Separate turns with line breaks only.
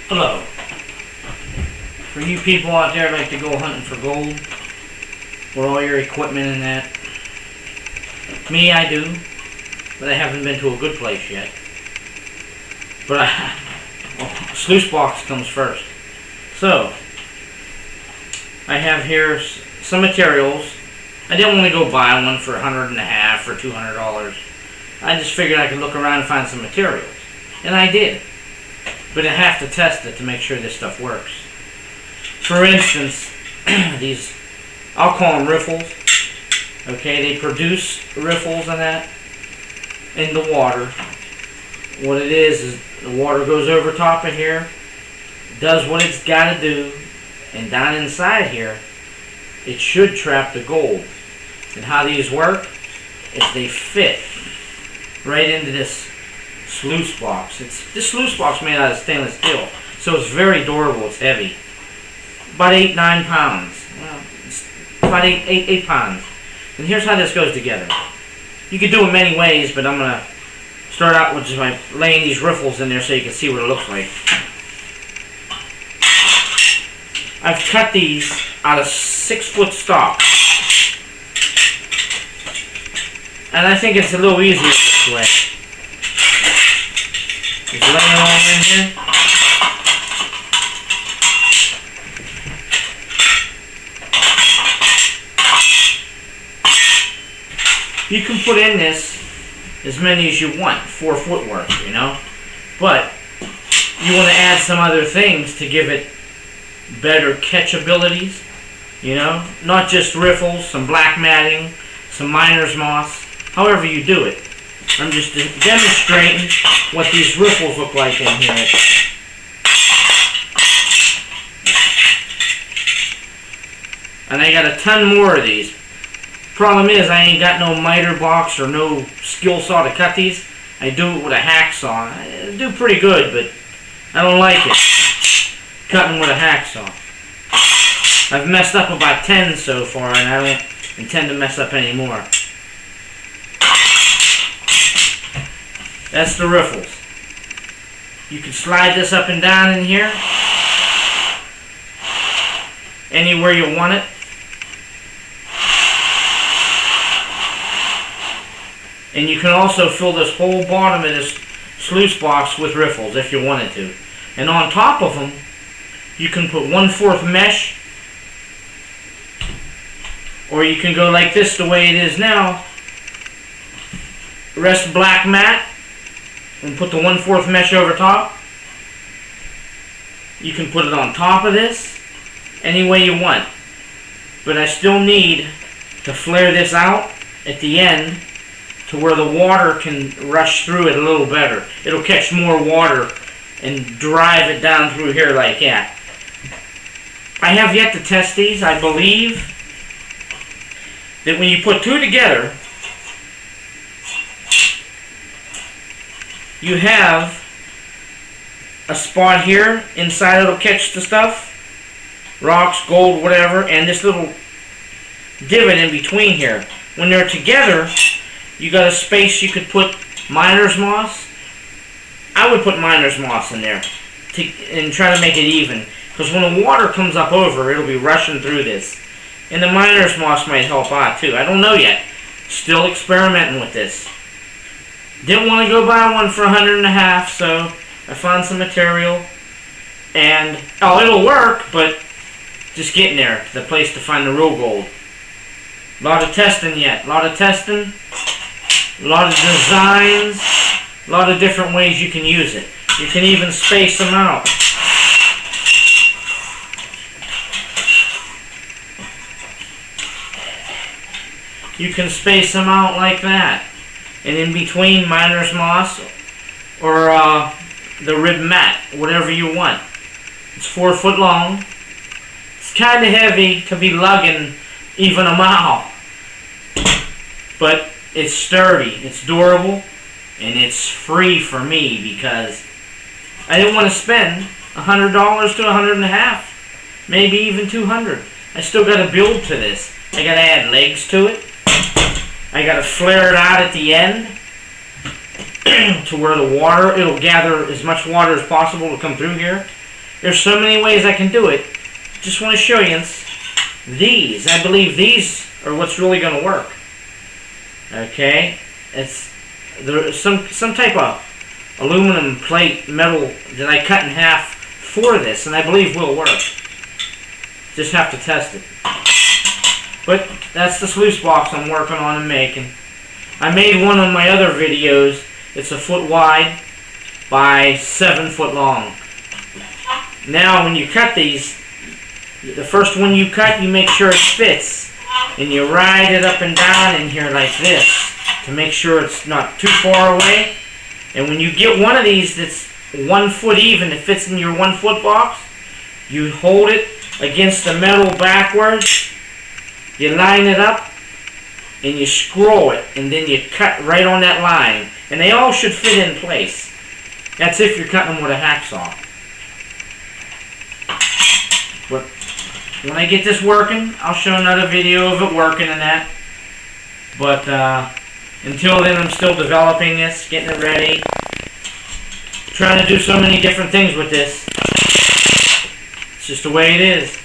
Hello. For you people out there that like to go hunting for gold with all your equipment and that, me, I do, but I haven't been to a good place yet. But Sluice box comes first. So, I have here some materials. I didn't want to go buy one for $150 or $200. I just figured I could look around and find some materials. And I did. But I have to test it to make sure this stuff works. For instance, these, I'll call them riffles. Okay, they produce riffles and that in the water. What it is the water goes over top of here, does what it's got to do, and down inside here, it should trap the gold. And how these work is they fit right into this sluice box. This sluice box made out of stainless steel, so it's very durable. It's heavy, about 8-9 pounds. Well, it's about 8 pounds. And here's how this goes together. You could do it many ways, but I'm gonna start out with just by laying these riffles in there so you can see what it looks like. I've cut these out of 6-foot stock, and I think it's a little easier this way. Just lay it all in here. You can put in this as many as you want, 4-foot worth, you know. But you want to add some other things to give it better catch abilities, you know. Not just riffles, some black matting, some miner's moss, however you do it. I'm just demonstrating what these riffles look like in here. And I got a ton more of these. Problem is, I ain't got no miter box or no skill saw to cut these. I do it with a hacksaw. I do pretty good, but I don't like it cutting with a hacksaw. I've messed up about 10 so far, and I don't intend to mess up any more. That's the riffles. You can slide this up and down in here, anywhere you want it. And you can also fill this whole bottom of this sluice box with riffles if you wanted to. And on top of them, you can put 1/4 mesh, or you can go like this the way it is now. Rest black mat, and put the 1/4 mesh over top. You can put it on top of this, any way you want. But I still need to flare this out at the end to where the water can rush through it a little better. It'll catch more water and drive it down through here like that. I have yet to test these. I believe that when you put two together, you have a spot here inside it'll catch the stuff, rocks, gold, whatever, and this little divot in between here. When they're together, you got a space you could put miner's moss. I would put miner's moss in there and try to make it even, because when the water comes up over, it'll be rushing through this. And the miner's moss might help out too. I don't know yet. Still experimenting with this. Didn't want to go buy one for $150, so I found some material. And, oh, it'll work, but just getting there, the place to find the real gold. A lot of testing yet. A lot of testing. A lot of designs. A lot of different ways you can use it. You can even space them out. You can space them out like that. And in between, miner's moss or the rib mat, whatever you want. It's 4 foot long. It's kind of heavy to be lugging even a mile. But it's sturdy, it's durable, and it's free for me because I didn't want to spend $100 to $150, maybe even $200. I still got to build to this. I got to add legs to it. I got to flare it out at the end to where the water, it'll gather as much water as possible to come through here. There's so many ways I can do it. Just want to show you these. I believe these are what's really going to work. Okay, there's some type of aluminum plate metal that I cut in half for this, and I believe will work. Just have to test it. But that's the sluice box I'm working on and making. I made one on my other videos. It's 1 foot wide by 7 foot long. Now when you cut these, the first one you cut, you make sure it fits. And you ride it up and down in here like this to make sure it's not too far away. And when you get one of these that's 1 foot even, that fits in your 1 foot box, you hold it against the metal backwards, you line it up, and you screw it, and then you cut right on that line. And they all should fit in place. That's if you're cutting them with a hacksaw. But when I get this working, I'll show another video of it working and that. But until then, I'm still developing this, getting it ready. Trying to do so many different things with this. It's just the way it is.